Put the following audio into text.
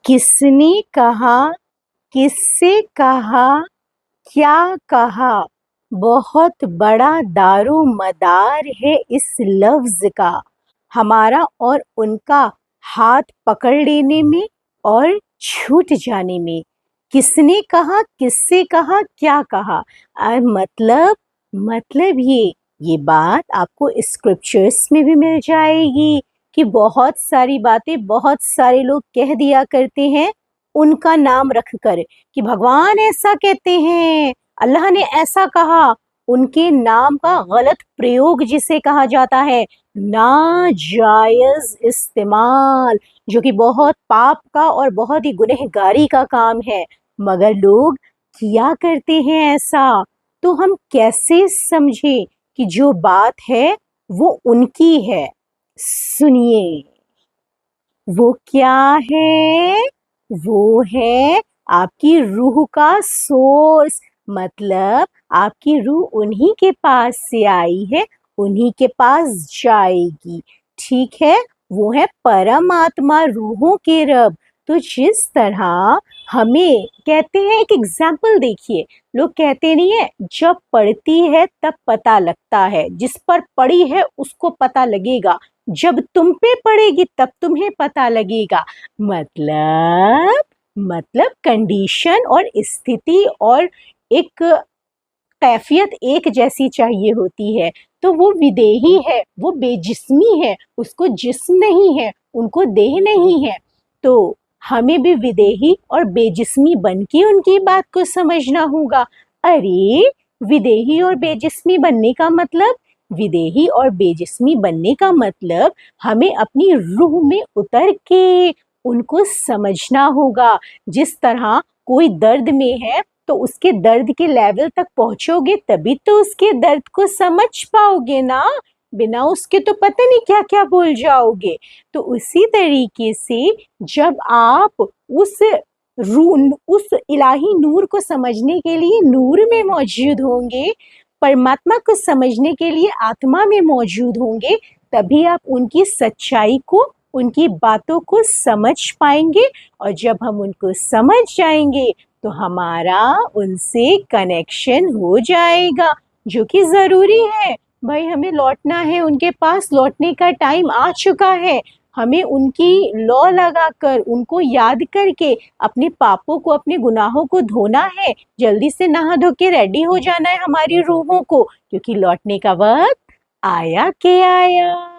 किसने कहा, किससे कहा, क्या कहा, बहुत बड़ा दारोमदार है इस लफ्ज़ का, हमारा और उनका हाथ पकड़ लेने में और छूट जाने में। किसने कहा, किससे कहा, क्या कहा? मतलब ये बात आपको स्क्रिप्चर्स में भी मिल जाएगी कि बहुत सारी बातें बहुत सारे लोग कह दिया करते हैं उनका नाम रखकर कि भगवान ऐसा कहते हैं, अल्लाह ने ऐसा कहा। उनके नाम का गलत प्रयोग जिसे कहा जाता है, नाजायज इस्तेमाल, जो कि बहुत पाप का और बहुत ही गुनहगारी का काम है, मगर लोग किया करते हैं ऐसा। तो हम कैसे समझे कि जो बात है वो उनकी है? सुनिए, वो क्या है? वो है आपकी रूह का सोर्स। मतलब आपकी रूह उन्हीं के पास से आई है, उन्हीं के पास जाएगी। ठीक है, वो है परमात्मा, रूहों के रब। तो जिस तरह हमें कहते हैं, एक एग्जाम्पल देखिए, लोग कहते नहीं है जब पड़ती है तब पता लगता है, जिस पर पड़ी है उसको पता लगेगा, जब तुम पे पड़ेगी तब तुम्हें पता लगेगा। मतलब कंडीशन और स्थिति और एक कैफियत एक जैसी चाहिए होती है। तो वो विदेही है, वो बेजिस्मी है, उसको जिस्म नहीं है, उनको देह नहीं है। तो हमें भी विदेही और बेजिस्मी बन के उनकी बात को समझना होगा। अरे, विदेही और बेजिस्मी बनने का मतलब, विदेही और बेजिस्मी बनने का मतलब हमें अपनी रूह में उतर के उनको समझना होगा। जिस तरह कोई दर्द में है तो उसके दर्द के लेवल तक पहुंचोगे तभी तो उसके दर्द को समझ पाओगे ना, बिना उसके तो पता नहीं क्या क्या बोल जाओगे। तो उसी तरीके से जब आप उस इलाही नूर को समझने के लिए नूर में मौजूद होंगे, परमात्मा को समझने के लिए आत्मा में मौजूद होंगे, तभी आप उनकी सच्चाई को, उनकी बातों को समझ पाएंगे। और जब हम उनको समझ जाएंगे तो हमारा उनसे कनेक्शन हो जाएगा, जो कि ज़रूरी है। भाई, हमें लौटना है, उनके पास लौटने का टाइम आ चुका है। हमें उनकी लौ लगाकर, उनको याद करके अपने पापों को, अपने गुनाहों को धोना है। जल्दी से नहा धो के रेडी हो जाना है हमारी रूहों को, क्योंकि लौटने का वक्त आया के आया।